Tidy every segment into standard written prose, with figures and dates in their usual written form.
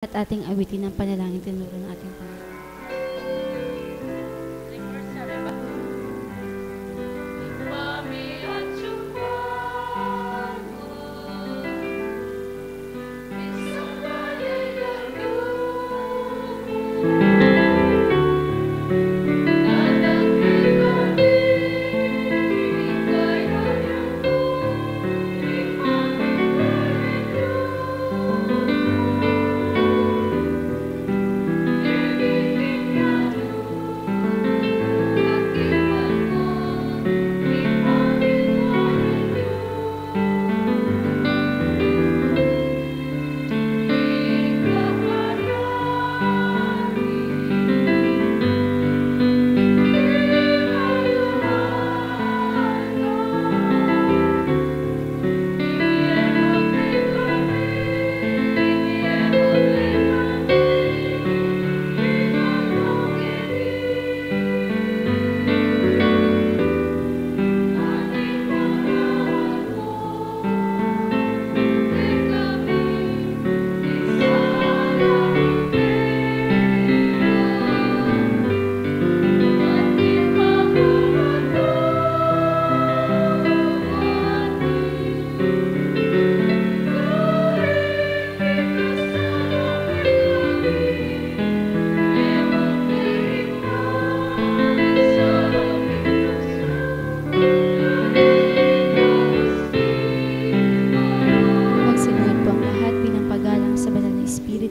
At ating awitin ang panalangin tinuro ng ating Panginoon.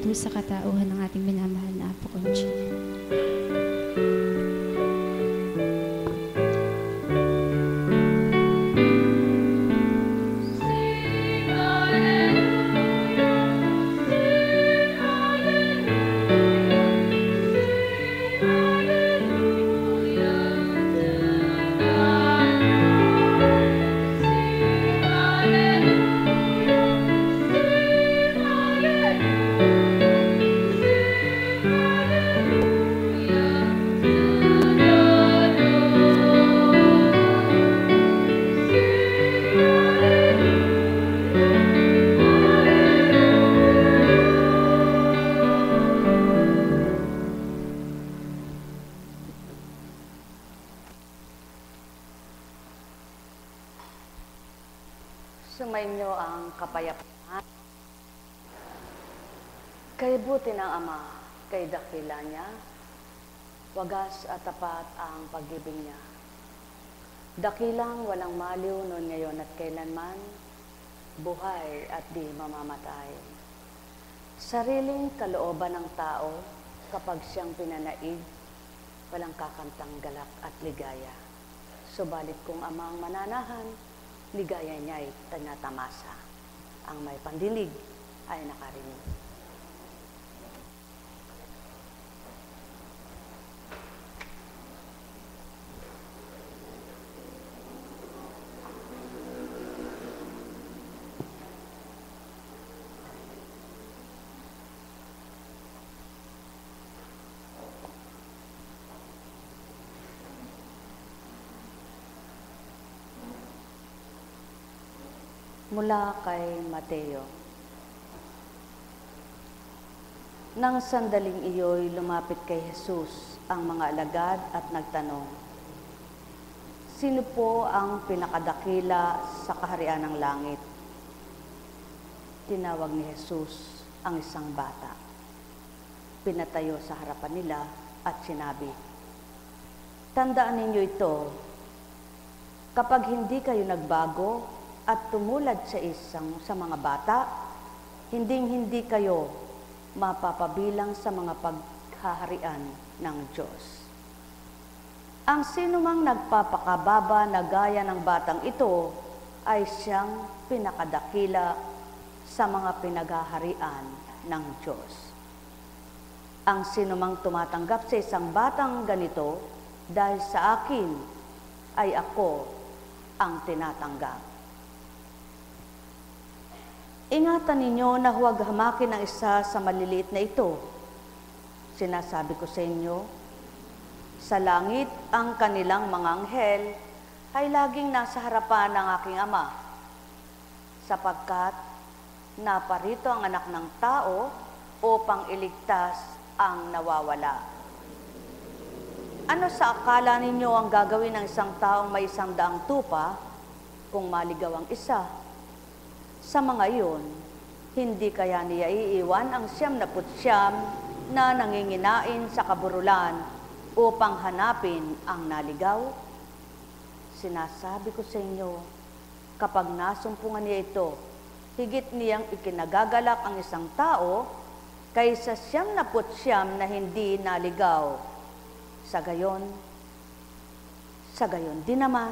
Sa katauhan ng ating minamahal na Apo Conching. Sumainyo ang kapayapaan. Kay buti ng Ama, kay dakila niya, wagas at tapat ang pag-ibig niya. Dakilang walang maliw noon ngayon at kailanman, buhay at di mamamatay. Sariling kalooban ng tao, kapag siyang pinanaig, walang kakantang galak at ligaya. Subalit kung Ama ang mananahan, ligaya niya ay tanatamasa. Ang may pandinig ay nakarinig. Mula kay Mateo. Nang sandaling iyo'y lumapit kay Jesus ang mga alagad at nagtanong, sino po ang pinakadakila sa kaharian ng langit? Tinawag ni Jesus ang isang bata. Pinatayo sa harapan nila at sinabi, tandaan ninyo ito, kapag hindi kayo nagbago at tumulad sa mga bata, hindi kayo mapapabilang sa mga paghaharian ng Diyos. Ang sinumang nagpapakababa na gaya ng batang ito ay siyang pinakadakila sa mga pinaghaharian ng Diyos. Ang sinumang tumatanggap sa isang batang ganito dahil sa akin ay ako ang tinatanggap. Ingatan ninyo na huwag hamakin ang isa sa maliliit na ito. Sinasabi ko sa inyo, sa langit ang kanilang mga anghel ay laging nasa harapan ng aking Ama, sapagkat naparito ang Anak ng Tao upang iligtas ang nawawala. Ano sa akala ninyo ang gagawin ng isang taong may 100 tupa kung maligaw ang isa? Sa mga iyon, hindi kaya niya iiwan ang 99 na nanginginain sa kaburulan upang hanapin ang naligaw? Sinasabi ko sa inyo, kapag nasumpungan niya ito, higit niyang ikinagagalak ang isang tao kaysa 99 na hindi naligaw. Sa gayon din naman,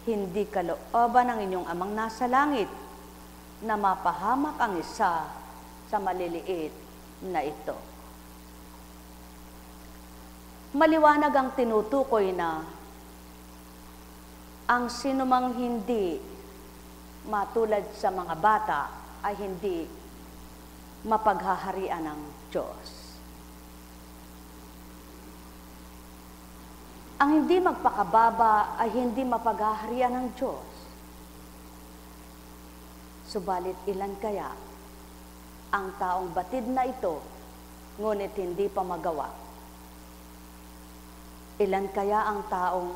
hindi kalooban ng inyong amang nasa langit na mapahamak ang isa sa maliliit na ito. Maliwanag ang tinutukoy na ang sinumang hindi matulad sa mga bata ay hindi mapaghaharian ng Diyos. Ang hindi magpakababa ay hindi mapaghaharian ng Diyos. Subalit ilan kaya ang taong batid na ito, ngunit hindi pa magawa? Ilan kaya ang taong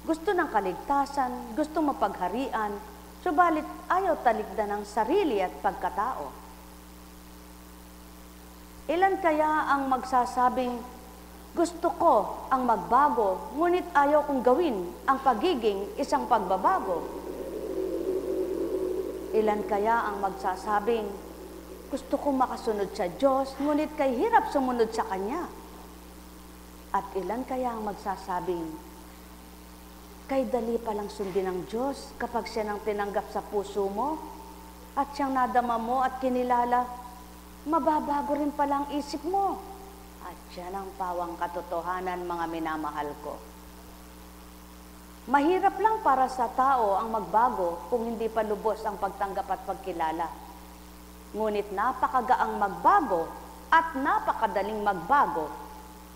gusto ng kaligtasan, gusto mapagharian, subalit ayaw talikdan ng sarili at pagkatao? Ilan kaya ang magsasabing, gusto ko ang magbago, ngunit ayaw kong gawin ang pagiging isang pagbabago? Ilan kaya ang magsasabing, gusto kong makasunod sa Diyos, ngunit kay hirap sumunod sa Kanya? At ilan kaya ang magsasabing, kay dali palang sundin ng Diyos kapag siya nang tinanggap sa puso mo at siyang nadama mo at kinilala, mababago rin palang isip mo. At yan ang pawang katotohanan, mga minamahal ko. Mahirap lang para sa tao ang magbago kung hindi pa lubos ang pagtanggap at pagkilala. Ngunit napakagaang magbago at napakadaling magbago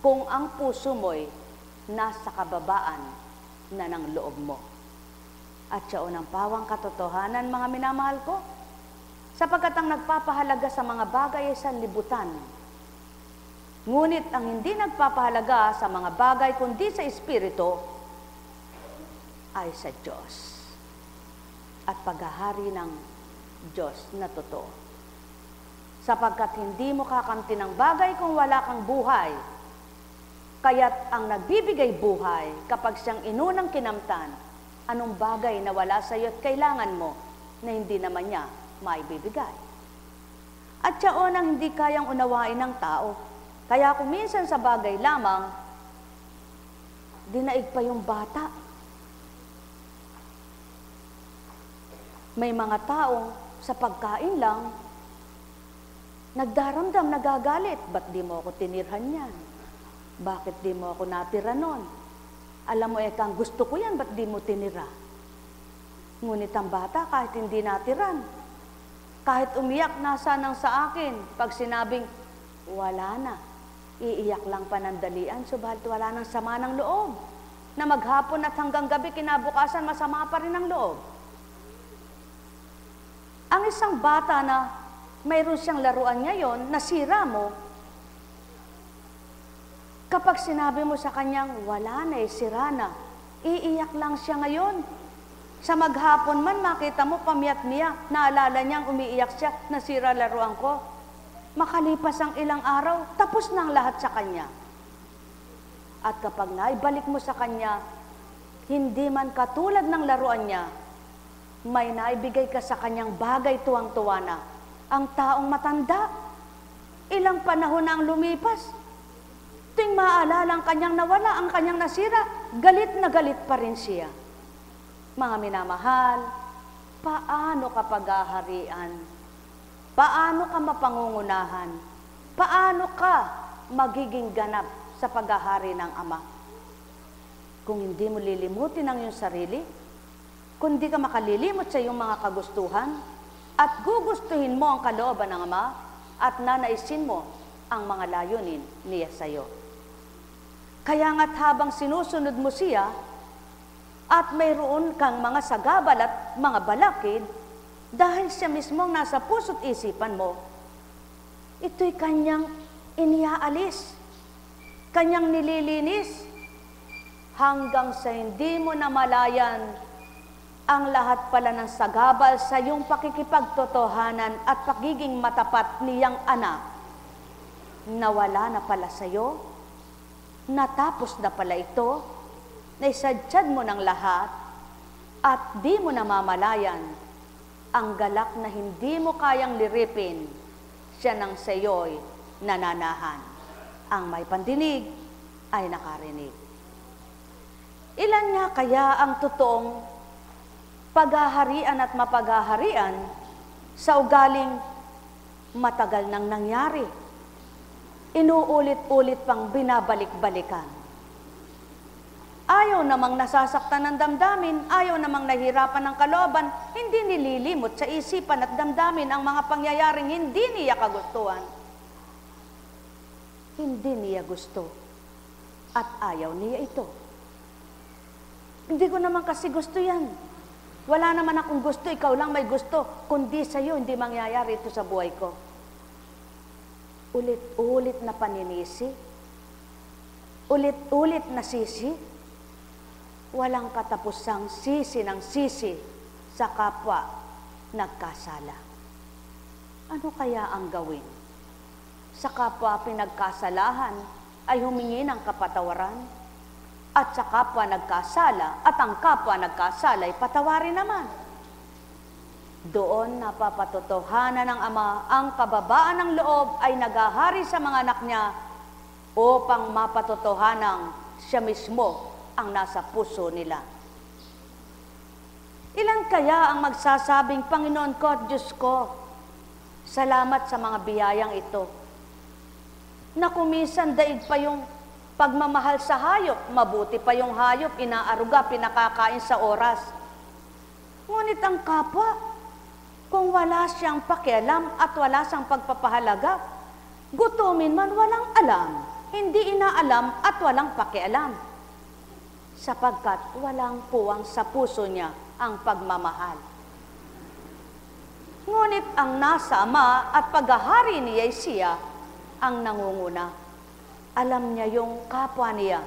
kung ang puso mo'y nasa kababaan na ng loob mo. At yan ang pawang katotohanan, mga minamahal ko, sapagkat ang nagpapahalaga sa mga bagay ay sanlibutan. Ngunit ang hindi nagpapahalaga sa mga bagay kundi sa Espiritu ay sa Diyos at paghahari ng Diyos na totoo. Sapagkat hindi mo kakamti ng bagay kung wala kang buhay. Kaya't ang nagbibigay buhay kapag siyang inunang kinamtan, anong bagay na wala sa iyo at kailangan mo na hindi naman niya maibibigay. At siyaon ang hindi kayang unawain ng tao. Kaya kung minsan sa bagay lamang, dinaig pa yung bata. May mga taong sa pagkain lang, nagdaramdam, nagagalit. Ba't di mo ako tinirhan yan? Bakit di mo ako natira nun? Alam mo, ekang gusto ko yan, ba't di mo tinira? Ngunit ang bata, kahit hindi natiran, kahit umiyak, nasa nang sa akin, pag sinabing, wala na. Iiyak lang panandalian, subalit wala nang sama ng loob. Na maghapon at hanggang gabi, kinabukasan, masama pa rin ang loob. Ang isang bata na mayroon siyang laruan ngayon, nasira mo, kapag sinabi mo sa kanyang, wala na, sira na, iiyak lang siya ngayon. Sa maghapon man, makita mo, pamiyat-miyak, naalala niyang umiiyak siya, nasira laruan ko. Makalipas ang ilang araw, tapos na ang lahat sa kanya. At kapag naibalik mo sa kanya, hindi man katulad ng laruan niya, may naibigay ka sa kanyang bagay tuwang-tuwa na. Ang taong matanda, ilang panahon na ang lumipas, tuwing maaalala ang kanyang nawala, ang kanyang nasira, galit na galit pa rin siya. Mga minamahal, paano ka paghaharian? Paano ka mapangungunahan? Paano ka magiging ganap sa paghahari ng Ama? Kung hindi mo lilimutin ang iyong sarili, kung hindi ka makalilimot sa iyong mga kagustuhan, at gugustuhin mo ang kalooban ng Ama, at nanaisin mo ang mga layunin niya sa iyo. Kaya nga't habang sinusunod mo siya, at mayroon kang mga sagabal at mga balakid, dahil siya mismo nasa puso't isipan mo, ito'y kanyang iniaalis, kanyang nililinis, hanggang sa hindi mo namalayan ang lahat pala ng sagabal sa iyong pakikipagtotohanan at pagiging matapat niyang anak, nawala na pala sa iyo, natapos na pala ito, naisadyad mo ng lahat, at di mo namamalayan ang galak na hindi mo kayang liripin, siya nang sa iyo'y nananahan. Ang may pandinig ay nakarinig. Ilan nga kaya ang totoong paghaharian at mapaghaharian sa ugaling matagal nang nangyari, inuulit-ulit pang binabalik-balikan? Ayaw namang nasasaktan ng damdamin, ayaw namang nahirapan ng kalooban, hindi nililimot sa isipan at damdamin ang mga pangyayaring hindi niya kagustuhan. Hindi niya gusto at ayaw niya ito. Hindi ko naman kasi gusto yan. Wala naman akong gusto, ikaw lang may gusto. Kundi sa'yo, hindi mangyayari ito sa buhay ko. Ulit-ulit na paninisi. Ulit-ulit na sisi. Walang katapusang sisi ng sisi sa kapwa nagkasala. Ano kaya ang gawin? Sa kapwa pinagkasalahan ay humingi ng kapatawaran, at sa kapwa nagkasala at ang kapwa nagkasala ay patawarin naman. Doon napapatotohanan ng Ama ang kababaan ng loob ay naghahari sa mga anak niya upang mapatotohanang siya mismo ang nasa puso nila. Ilan kaya ang magsasabing, Panginoon ko at Diyos ko, salamat sa mga biyayang ito, na kumisan daig pa yung pagmamahal sa hayop, mabuti pa yung hayop, inaaruga, pinakakain sa oras. Ngunit ang kapwa, kung wala siyang pakialam at wala siyang pagpapahalaga, gutumin man walang alam, hindi inaalam at walang pakialam, sapagkat walang puwang sa puso niya ang pagmamahal. Ngunit ang nasa Ama at paghahari niya siya ang nangunguna. Alam niya yung kapwa niya,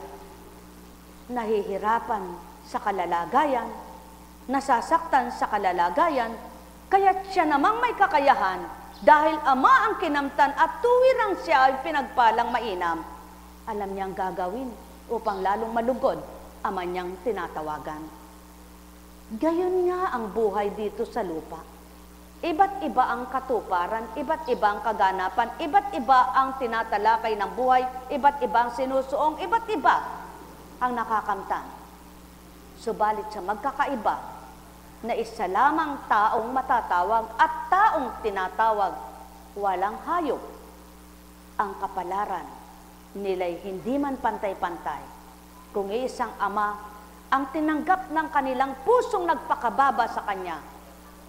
nahihirapan sa kalalagayan, nasasaktan sa kalalagayan, kaya't siya namang may kakayahan, dahil Ama ang kinamtan at tuwirang siya ay pinagpalang mainam. Alam niyang gagawin upang lalong malugod Ama niyang tinatawagan. Gayon nga ang buhay dito sa lupa. Iba't iba ang katuparan, iba't iba ang kaganapan, iba't iba ang tinatalakay ng buhay, iba't iba ang sinusuong, iba't iba ang nakakamtan. Subalit sa magkakaiba na isa lamang taong matatawag at taong tinatawag, walang hayop. Ang kapalaran nila'y hindi man pantay-pantay, kung isang Ama ang tinanggap ng kanilang pusong nagpakababa sa Kanya,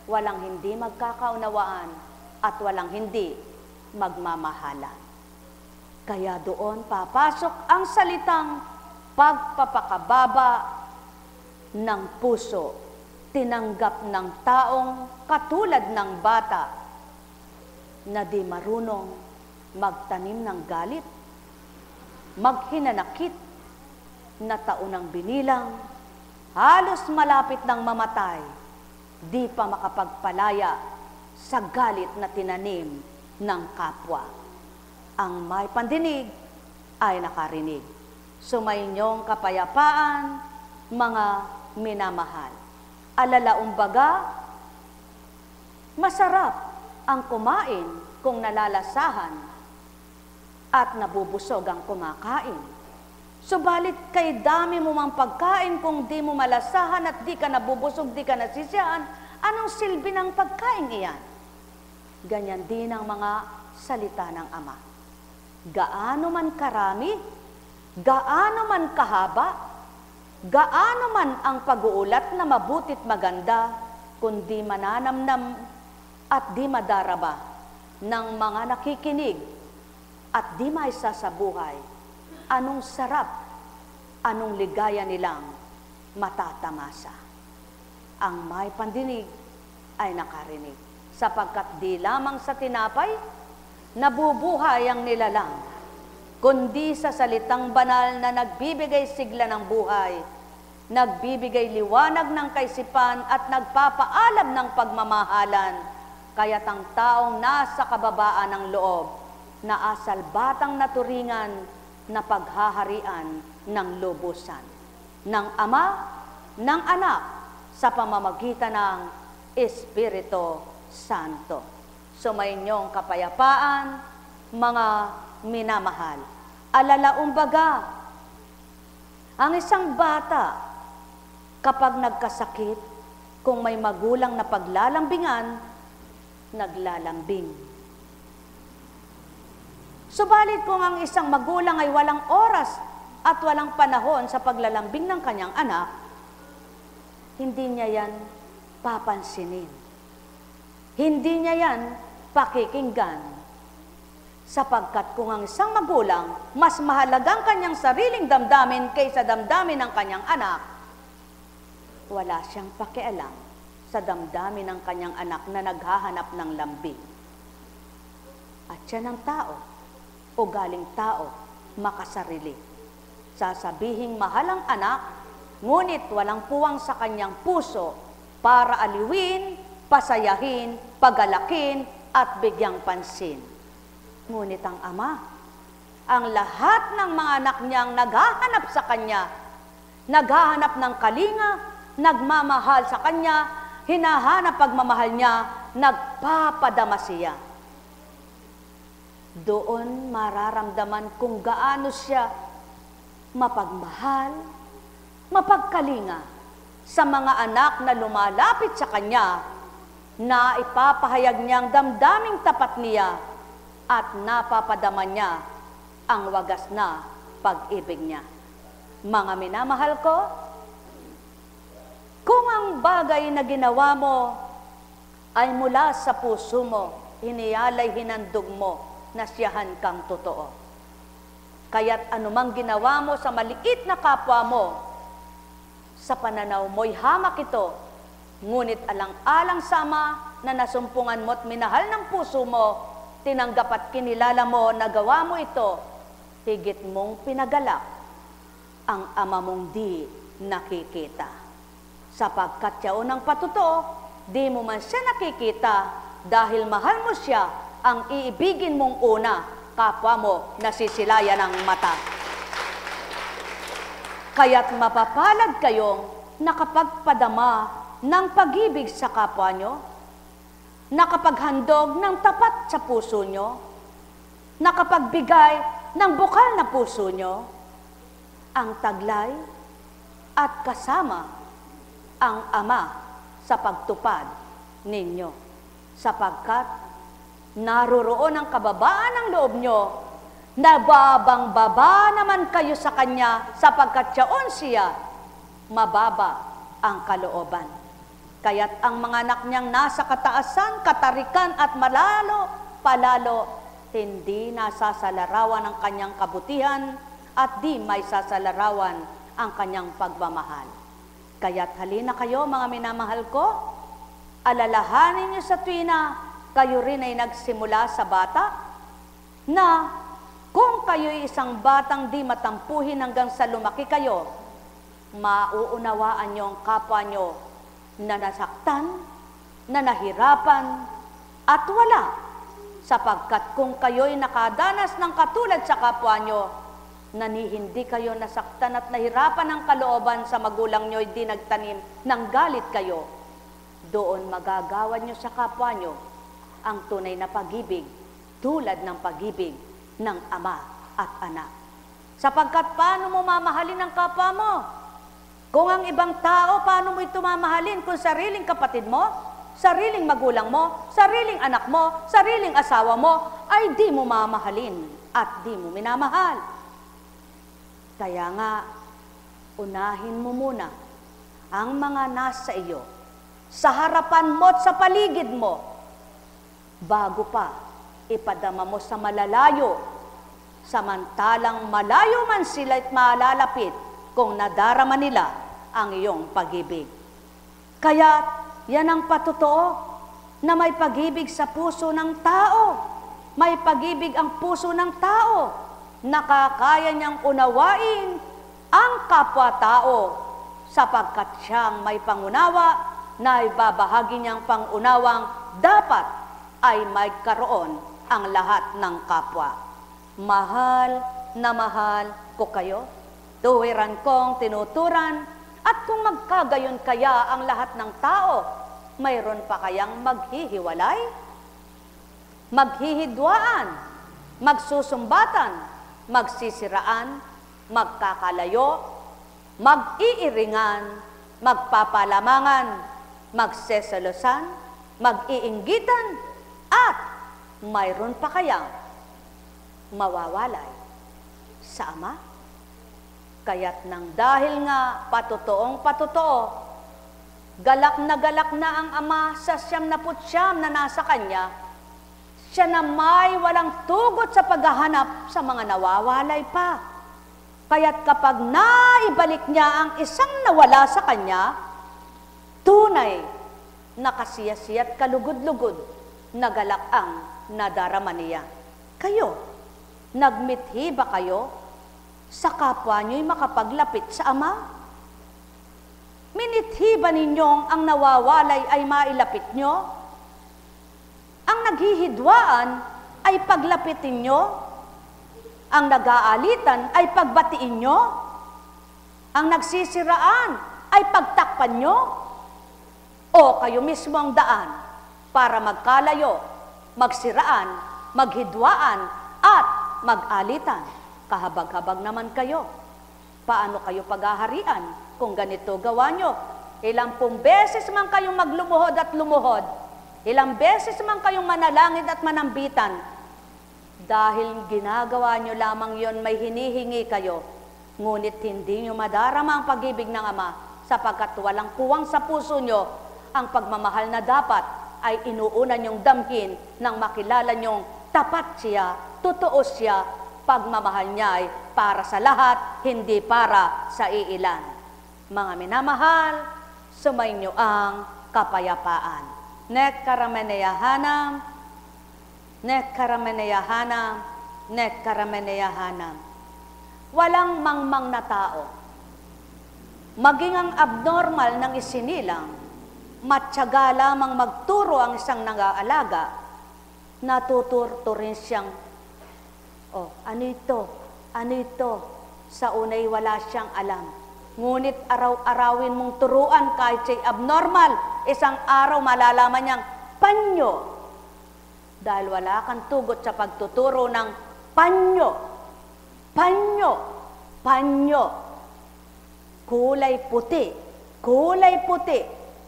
walang hindi magkakaunawaan at walang hindi magmamahalan. Kaya doon papasok ang salitang pagpapakababa ng puso, tinanggap ng taong katulad ng bata na di marunong magtanim ng galit, maghinanakit, na taunang binilang, halos malapit ng mamatay, di pa makapagpalaya sa galit na tinanim ng kapwa. Ang may pandinig ay nakarinig. Sumainyong kapayapaan, mga minamahal. Alalaumbaga, masarap ang kumain kung nalalasahan at nabubusog ang kumakain. Subalit kay dami mo mang pagkain kung di mo malasahan at di ka nabubusog, di ka nasisiyahan, anong silbi ng pagkain iyan? Ganyan din ang mga salita ng Ama. Gaano man karami, gaano man kahaba, gaano man ang pag-uulat na mabutit maganda, kundi mananamnam at di madaraba ng mga nakikinig at di maisa sa buhay, anong sarap, anong ligaya nilang matatamasa. Ang may pandinig ay nakarinig, sapagkat di lamang sa tinapay nabubuhay ang nilalang, kundi sa salitang banal na nagbibigay sigla ng buhay, nagbibigay liwanag ng kaisipan at nagpapaalam ng pagmamahalan, kaya't ang taong nasa kababaan ng loob, naasal batang naturingan na paghaharian ng lubusan, ng Ama, ng Anak, sa pamamagitan ng Espiritu Santo. Sumainyong kapayapaan, mga minamahal. Alalaumbaga, ang isang bata, kapag nagkasakit, kung may magulang na paglalambingan, naglalambing. Subalit kung ang isang magulang ay walang oras at walang panahon sa paglalambing ng kanyang anak, hindi niya yan papansinin. Hindi niya yan pakikinggan. Sapagkat kung ang isang magulang, mas mahalagang kanyang sariling damdamin kaysa damdamin ng kanyang anak, wala siyang pakialam sa damdamin ng kanyang anak na naghahanap ng lambing. At siya ng tao, ugaling tao, makasarili. Sasabihing mahal ang anak, ngunit walang puwang sa kanyang puso para aliwin, pasayahin, pagalakin, at bigyang pansin. Ngunit ang ama, ang lahat ng mga anak niyang naghahanap sa kanya, naghahanap ng kalinga, nagmamahal sa kanya, hinahanap pagmamahal niya, nagpapadama siya. Doon mararamdaman kung gaano siya mapagmahal, mapagkalinga sa mga anak na lumalapit sa kanya, na ipapahayag niyang damdaming tapat niya at napapadama niya ang wagas na pag-ibig niya. Mga minamahal ko, kung ang bagay na ginawa mo ay mula sa puso mo, hiniyalay hinandog mo na siyahan kang totoo. Kaya't anumang ginawa mo sa maliit na kapwa mo, sa pananaw mo'y hamak ito, ngunit alang-alang sama na nasumpungan mo't minahal ng puso mo, tinanggap at kinilala mo na gawa mo ito, higit mong pinagalak ang ama mong di nakikita. Sapagkat yaon ang patuto, di mo man siya nakikita, dahil mahal mo siya, ang iibigin mong una, kapwa mo nasisilayan ng mata. Kaya't mapapalad kayong nakapagpadama ng pag-ibig sa kapwa nyo, nakapaghandog ng tapat sa puso nyo, nakapagbigay ng bukal na puso nyo, ang taglay at kasama ang Ama sa pagtupad ninyo, sapagkat naroroon ang kababaan ng loob nyo, nababang-baba naman kayo sa Kanya, sapagkat siyaon siya, mababa ang kalooban. Kaya't ang mga anak niyang nasa kataasan, katarikan at palalo, hindi nasasalarawan ang kanyang kabutihan at di may sasalarawan ang kanyang pagmamahal. Kaya't halina kayo, mga minamahal ko, alalahanin niyo sa tuwina, kayo rin ay nagsimula sa bata, na kung kayo'y isang batang di matampuhin hanggang sa lumaki kayo, mauunawaan niyo ang kapwa niyo na nasaktan, na nahirapan, at wala. Sapagkat kung kayo'y nakadanas ng katulad sa kapwa nyo, na hindi kayo nasaktan at nahirapan ng kalooban sa magulang nyo'y di nagtanim ng galit kayo, doon magagawan nyo sa kapwa nyo ang tunay na pag-ibig, tulad ng pag-ibig ng ama at anak. Sapagkat paano mo mamahalin ang kapwa mo? Kung ang ibang tao, paano mo ito mamahalin kung sariling kapatid mo, sariling magulang mo, sariling anak mo, sariling asawa mo, ay di mo mamahalin at di mo minamahal? Kaya nga, unahin mo muna ang mga nasa iyo, sa harapan mo at sa paligid mo, bago pa ipadama mo sa malalayo, samantalang malayo man sila at malalapit kung nadarama nila ang iyong pag-ibig. Kaya yan ang patotoo na may pag-ibig sa puso ng tao. may pag-ibig ang puso ng tao. Nakakaya niyang unawain ang kapwa-tao sapagkat siyang may pangunawa na ibabahagi niyang pangunawang dapat ay may karoon ang lahat ng kapwa. Mahal na mahal ko kayo, tuwiran kong tinuturan, at kung magkagayon kaya ang lahat ng tao, mayroon pa kayang maghihiwalay? Maghihidwaan, magsusumbatan, magsisiraan, magkakalayo, mag-iiringan, magpapalamangan, magseselosan, mag-iinggitan, at mayroon pa kayang mawawalay sa Ama? Kaya't nang dahil nga patotoong patotoo, galak na ang Ama sa 99 na nasa Kanya, siya na may walang tugot sa paghahanap sa mga nawawalay pa. Kaya't kapag naibalik niya ang isang nawala sa Kanya, tunay na kasiyasiya at kalugod-lugod na galak ang nadarama niya. Kayo, nagmithi ba kayo sa kapwa niyo'y makapaglapit sa Ama? Minithi ba ninyong ang nawawalay ay mailapit nyo? Ang naghihidwaan ay paglapitin nyo? Ang nag-aalitan ay pagbatiin nyo? Ang nagsisiraan ay pagtakpan nyo? O kayo mismo ang daan para magkalayo, magsiraan, maghidwaan, at mag-alitan? Kahabag-habag naman kayo. Paano kayo paghaharian kung ganito gawa nyo? Ilang beses man kayong maglumuhod at lumuhod, ilang beses man kayong manalangin at manambitan, dahil ginagawa nyo lamang yon, may hinihingi kayo, ngunit hindi nyo madarama ang pag-ibig ng Ama, sapagkat walang puwang sa puso nyo ang pagmamahal na dapat ay inuuna nyong damhin nang makilala nyong tapat siya, totoo siya, pagmamahal niya ay para sa lahat, hindi para sa iilan. Mga minamahal, sumainyo ang kapayapaan. Nek karameneyahanam, nek karameneyahanam, nek karameneyahanam. Walang mangmang na tao, maging ang abnormal ng isinilang, matyaga lamang magturo ang isang nag-aalaga, natuturto rin siyang, ano ito, sa unay wala siyang alam. Ngunit araw-arawin mong turuan kahit siya'y abnormal, isang araw malalaman niyang panyo. Dahil wala kang tugot sa pagtuturo ng panyo. Panyo. Panyo. Kulay puti. Kulay puti.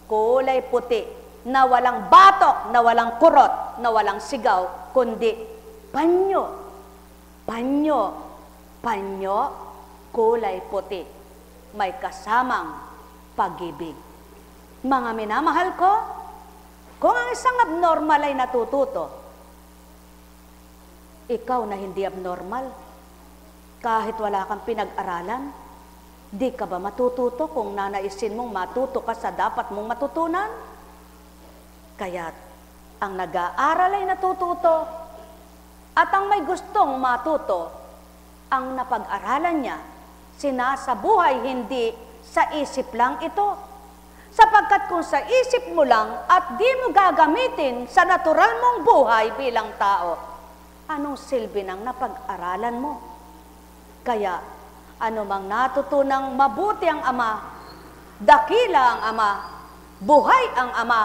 Kulay puti. Na walang batok, na walang kurot, na walang sigaw, kundi panyo. Panyo. Panyo. Kulay puti. May kasamang pag-ibig. Mga minamahal ko, kung ang isang abnormal ay natututo, ikaw na hindi abnormal, kahit wala kang pinag-aralan, di ka ba matututo kung nanaisin mong matuto ka sa dapat mong matutunan? Kaya't ang nag-aaral ay natututo, at ang may gustong matuto, ang napag-aralan niya, sinasabuhay, hindi sa isip lang ito. Sapagkat kung sa isip mo lang at di mo gagamitin sa natural mong buhay bilang tao, anong silbi ng napag-aralan mo? Kaya, anumang natutunang mabuti ang Ama, dakila ang Ama, buhay ang Ama,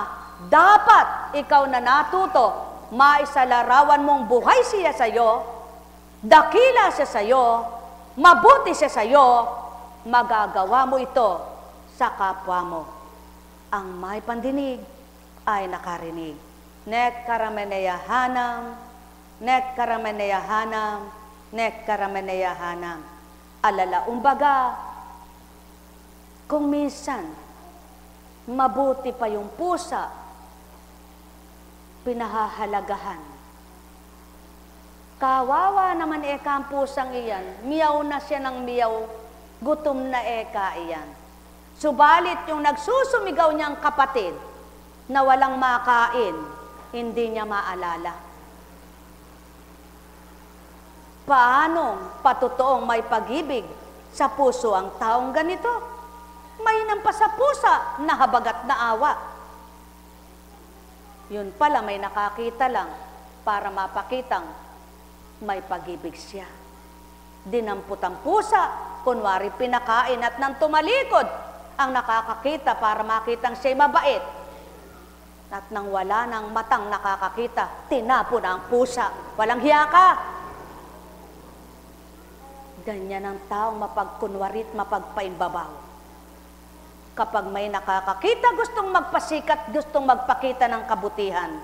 dapat ikaw na natuto, maisalarawan mong buhay siya sa'yo, dakila siya sa'yo, mabuti siya sa'yo, magagawa mo ito sa kapwa mo. Ang may pandinig ay nakarinig. Nek karameneyahanam, nek karameneyahanam, nek karameneyahanam. Alala, umbaga, kung minsan, mabuti pa yung pusa, pinahahalagahan. Kawawa naman eka ang pusang iyan, miyaw na siya ng miyaw, gutom na eka iyan. Subalit yung nagsusumigaw niyang kapatid na walang makain, hindi niya maalala. Paanong patotoong may pag-ibig sa puso ang taong ganito? May nampa sa pusa na habagat na awa. Yun pala may nakakita lang para mapakitang may pag-ibig siya. Dinampot ang pusa, kunwari pinakain at nang tumalikod ang nakakakita para makitang siya'y mabait. At nang wala ng matang nakakakita, tinapon ang pusa. Walang hiya ka. Ganyan ang taong mapagkunwarit, mapagpaimbabaw. Kapag may nakakakita, gustong magpasikat, gustong magpakita ng kabutihan.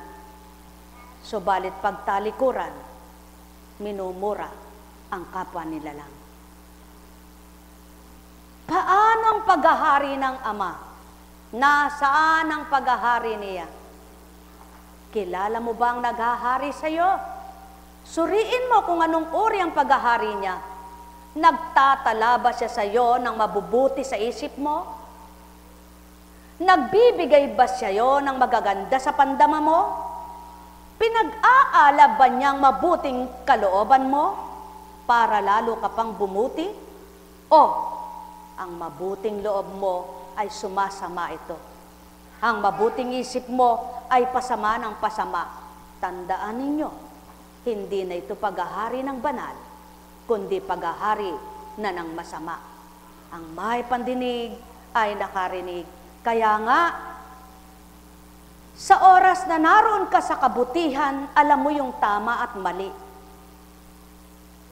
Subalit pagtalikuran, minumura ang kapwa nila lang. Paano ang paghahari ng Ama? Nasaan ang paghahari niya? Kilala mo ba ang naghahari sa iyo? Suriin mo kung anong uri ang paghahari niya. Nagtatala ba siya sa iyo ng mabubuti sa isip mo? Nagbibigay ba siya iyo ng magaganda sa pandama mo? Pinag-aala ba niyang mabuting kalooban mo para lalo ka pang bumuti? O ang mabuting loob mo ay sumasama ito? Ang mabuting isip mo ay pasama ng pasama. Tandaan ninyo, hindi na ito paghahari ng banal, kundi paghahari na ng masama. Ang may pandinig ay nakarinig. Kaya nga, sa oras na naroon ka sa kabutihan, alam mo yung tama at mali.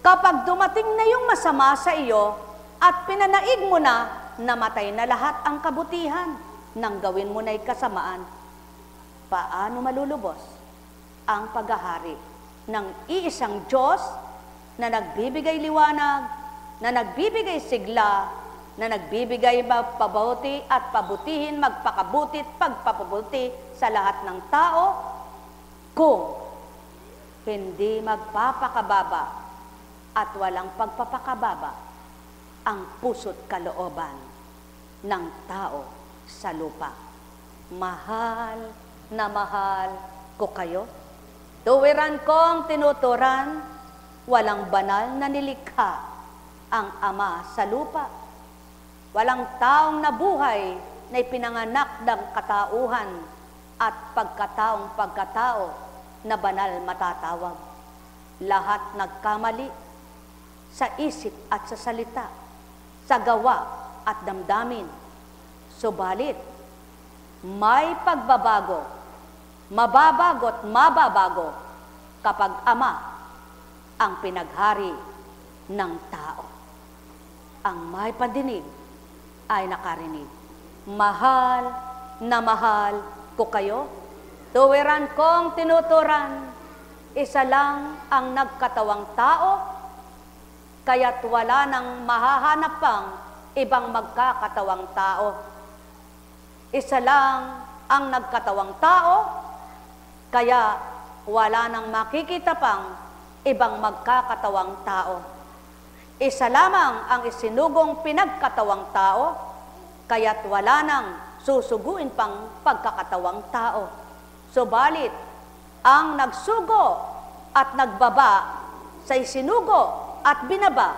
Kapag dumating na yung masama sa iyo at pinanaig mo na, namatay na lahat ang kabutihan nang gawin mo na'y kasamaan. Paano malulubos ang paghahari ng iisang Diyos na nagbibigay liwanag, na nagbibigay sigla, na nagbibigay pabuti at pabutihin, magpakabuti at pagpapabuti sa lahat ng tao, kung hindi magpapakababa at walang pagpapakababa ang puso't kalooban ng tao sa lupa. Mahal na mahal ko kayo. Tuwiran kong tinuturan, walang banal na nilikha ang Ama sa lupa. Walang taong nabuhay na ipinanganak ng katauhan at pagkataong pagkatao na banal matatawag. Lahat nagkamali sa isip at sa salita, sa gawa at damdamin. Subalit, may pagbabago, mababago't mababago kapag Ama ang pinaghari ng tao. Ang may pandinig ay nakarinig. Mahal na mahal ko kayo. Tuwiran kong tinuturan, isa lang ang nagkatawang tao, kaya't wala nang mahahanap pang ibang magkakatawang tao. Isa lang ang nagkatawang tao, kaya wala nang makikita pang ibang magkakatawang tao. Isa lamang ang isinugong pinagkatawang tao, kaya't wala nang susuguin pang pagkakatawang tao. Subalit, ang nagsugo at nagbaba sa isinugo at binaba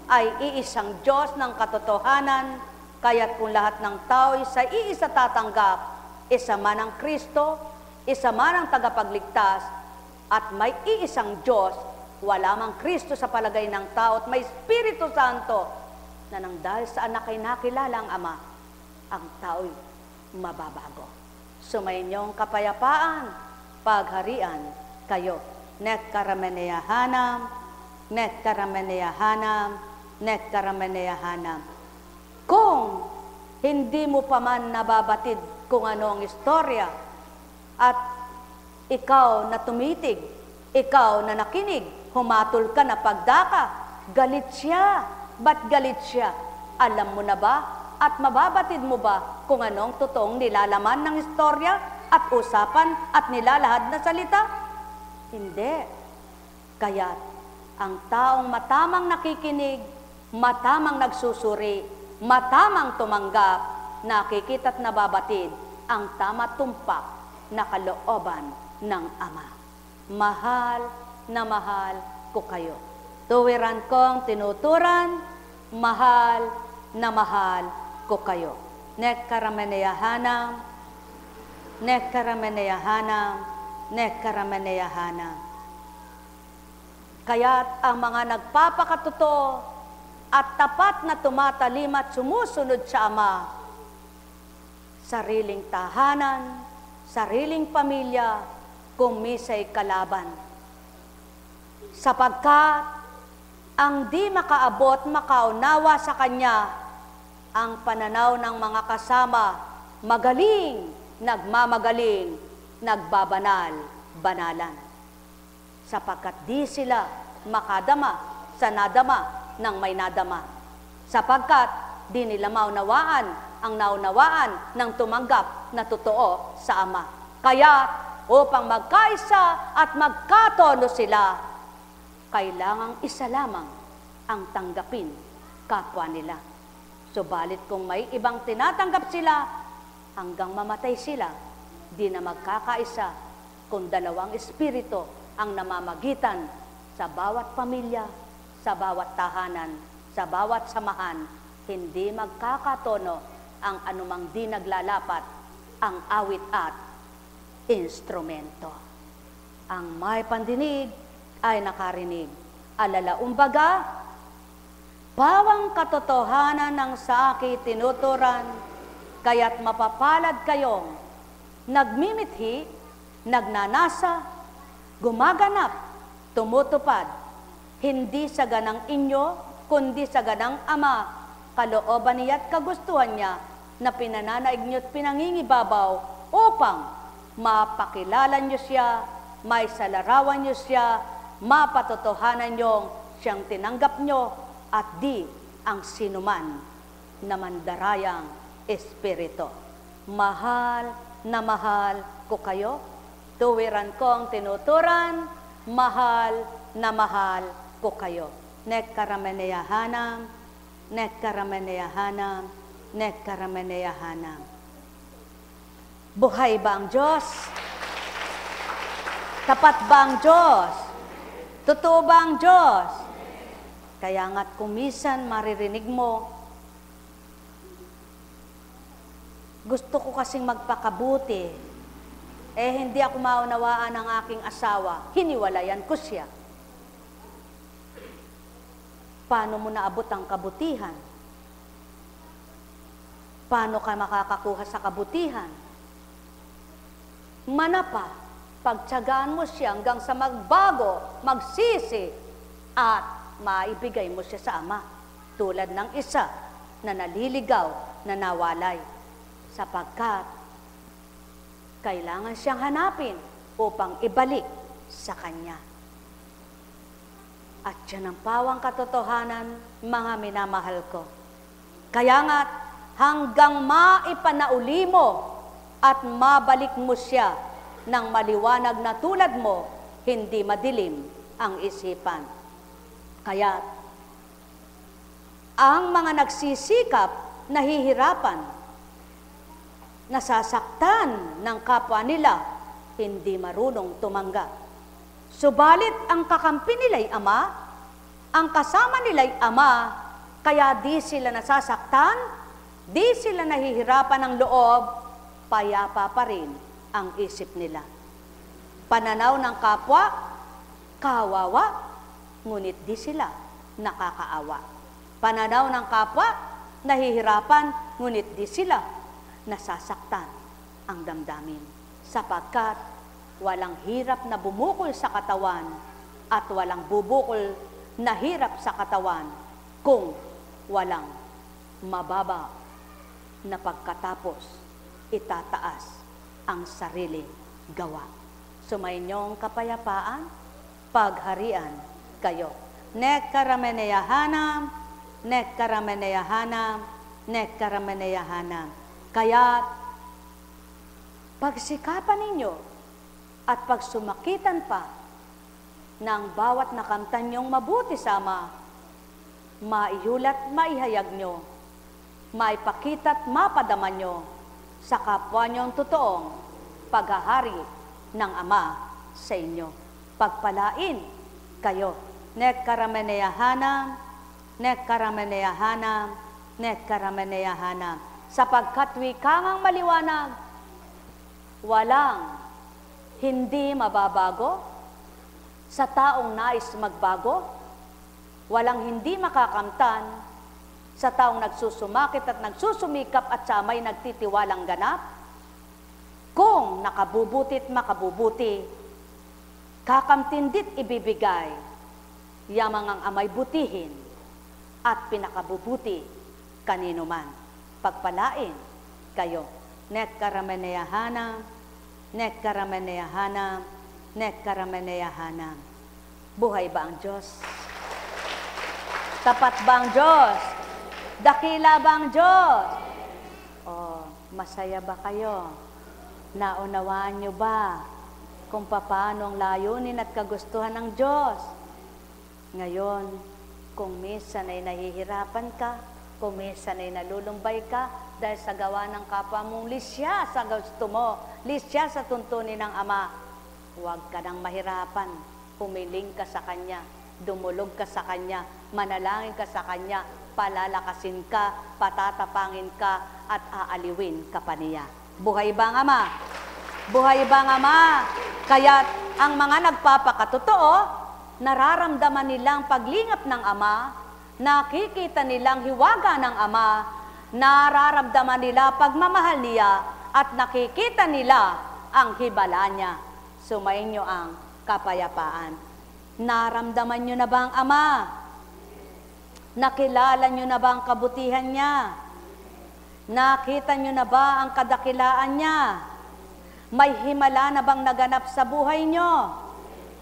ay iisang Diyos ng katotohanan, kaya't kung lahat ng tao ay sa iisa tatanggap, isa man ang Kristo, isa man ang tagapagligtas, at may iisang Diyos, wala mang Kristo sa palagay ng tao, at may Espiritu Santo na nang dahil sa anak ay nakilala ang Ama, ang tao'y mababago. Sumayinyong kapayapaan, pagharian kayo. Nek karameneyahanam, nek karameneyahanam, nek karameneyahanam. Kung hindi mo pa man nababatid kung ano ang istorya, at ikaw na tumitig, ikaw na nakinig, humatol ka na pagdaka, galit siya. Ba't galit siya? Alam mo na ba at mababatid mo ba kung anong totoong nilalaman ng istorya at usapan at nilalahad na salita? Hindi. Kaya ang taong matamang nakikinig, matamang nagsusuri, matamang tumanggap, nakikita't nababatid ang tama tumpak na kalooban ng Ama. Mahal na mahal ko kayo. Tuwiran kong tinuturan, mahal na mahal ko kayo. Nekkarameneyahanam, nekkarameneyahanam, nekkarameneyahanam. Kaya't ang mga nagpapakatotoo at tapat na tumatalim at sumusunod sa Ama, sariling tahanan, sariling pamilya, kumisay kalaban. Sapagkat ang di makaabot, makaunawa sa Kanya, ang pananaw ng mga kasama, magaling, nagmamagaling, nagbabanal, banalan. Sapagkat di sila makadama sa nadama ng may nadama. Sapagkat di nila maunawaan ang naunawaan ng tumanggap na totoo sa Ama. Kaya upang magkaisa at magkatono sila, kailangang isa lamang ang tanggapin kapwa nila. Subalit kung may ibang tinatanggap sila, hanggang mamatay sila, di na magkakaisa kung dalawang espiritu ang namamagitan sa bawat pamilya, sa bawat tahanan, sa bawat samahan. Hindi magkakatono ang anumang di naglalapat ang awit at instrumento. Ang may pandinig ay nakarinig. Alalaumbaga, bawang katotohanan ng sa akin tinuturan, kaya't mapapalad kayong nagmimithi, nagnanasa, gumaganap, tumutupad, hindi sa ganang inyo, kundi sa ganang Ama, kalooban niya at kagustuhan niya, na pinananaig niyo at pinangingibabaw upang mapakilala niyo siya, may salarawan niyo siya, mapatotohanan niyong siyang tinanggap niyo at di ang sinuman na mandarayang espiritu. Mahal na mahal ko kayo, tuwiran kong tinuturan, mahal na mahal ko kayo. Nekkarameneyahanam, nekkarameneyahanam, nekkarameneyahanam. Buhay ba ang Diyos? Tapat ba ang Diyos? Totoo ba ang Diyos? Kaya nga't kumisan maririnig mo, gusto ko kasing magpakabuti, hindi ako maunawaan ng aking asawa, hiniwalayan ko siya. Paano mo naabot ang kabutihan? Paano ka makakakuha sa kabutihan? Manapa, pagtiyagaan mo siya hanggang sa magbago, magsisi, at maibigay mo siya sa Ama. Tulad ng isa na naliligaw, na nawalay. Sapagkat kailangan siyang hanapin upang ibalik sa Kanya. At yan ang pawang katotohanan, mga minamahal ko. Kaya nga't hanggang maipanauli mo at mabalik mo siya ng maliwanag na tulad mo, hindi madilim ang isipan. Kaya ang mga nagsisikap, nahihirapan, nasasaktan ng kapwa nila, hindi marunong tumanggap. Subalit ang kakampi nila'y Ama, ang kasama nila'y Ama, kaya di sila nasasaktan, di sila nahihirapan ng loob, payapa pa rin ang isip nila. Pananaw ng kapwa, kawawa, ngunit di sila nakakaawa. Pananaw ng kapwa, nahihirapan, ngunit di sila nasasaktan ang damdamin. Sapagkat walang hirap na bumukol sa katawan at walang bubukol na hirap sa katawan kung walang mababa na pagkatapos itataas ang sariling gawa. Sumainyong kapayapaan, pagharian kayo. Nekkarameneyahanam, nekkarameneyahanam, nekkarameneyahanam. Kaya pagsikapan ninyo at pagsumakitan pa ng bawat nakamtan niyong mabuti sama, maihulat, maihayag nyo, maipakita at mapadama nyo sa kapwa niyong totoong paghahari ng Ama sa inyo. Pagpalain kayo nek karameneyahanam, nek karameneyahanam, nek karameneyahanam. Sapagkat wikangang maliwanag, walang hindi mababago sa taong nais magbago, walang hindi makakamtan sa taong nagsusumakit at nagsusumikap at sa may nagtitiwalang ganap. Kung nakabubutit makabubuti, kakamtindit ibibigay, yamang ang amay butihin at pinakabubuti kanino man. Pagpalain kayo. Nek karameneyahanam, nek karameneyahanam, nek karameneyahanam. Buhay ba ang Diyos? Tapat ba ang Diyos? Dakila ba ang Diyos? Oh, masaya ba kayo? Naunawaan nyo ba kung paano ang layunin at kagustuhan ng Diyos? Ngayon, kung minsan ay nahihirapan ka, kung minsan ay nalulumbay ka dahil sa gawa ng kapwa mong lisya sa gusto mo, lisya sa tuntunin ng Ama, huwag ka nang mahirapan. Pumiling ka sa Kanya, dumulog ka sa Kanya, manalangin ka sa Kanya, palalakasin ka, patatapangin ka, at aaliwin ka pa niya. Buhay ba ang Ama? Buhay ba ang Ama? Kaya't ang mga nagpapakatotoo, nararamdaman nilang paglingap ng Ama, nakikita nilang hiwaga ng Ama, nararamdaman nila pagmamahal niya, at nakikita nila ang hibala niya. Sumayin niyo ang kapayapaan. Naramdaman niyo na ba ang Ama? Nakilala niyo na ba ang kabutihan niya? Nakita niyo na ba ang kadakilaan niya? May himala na bang naganap sa buhay niyo?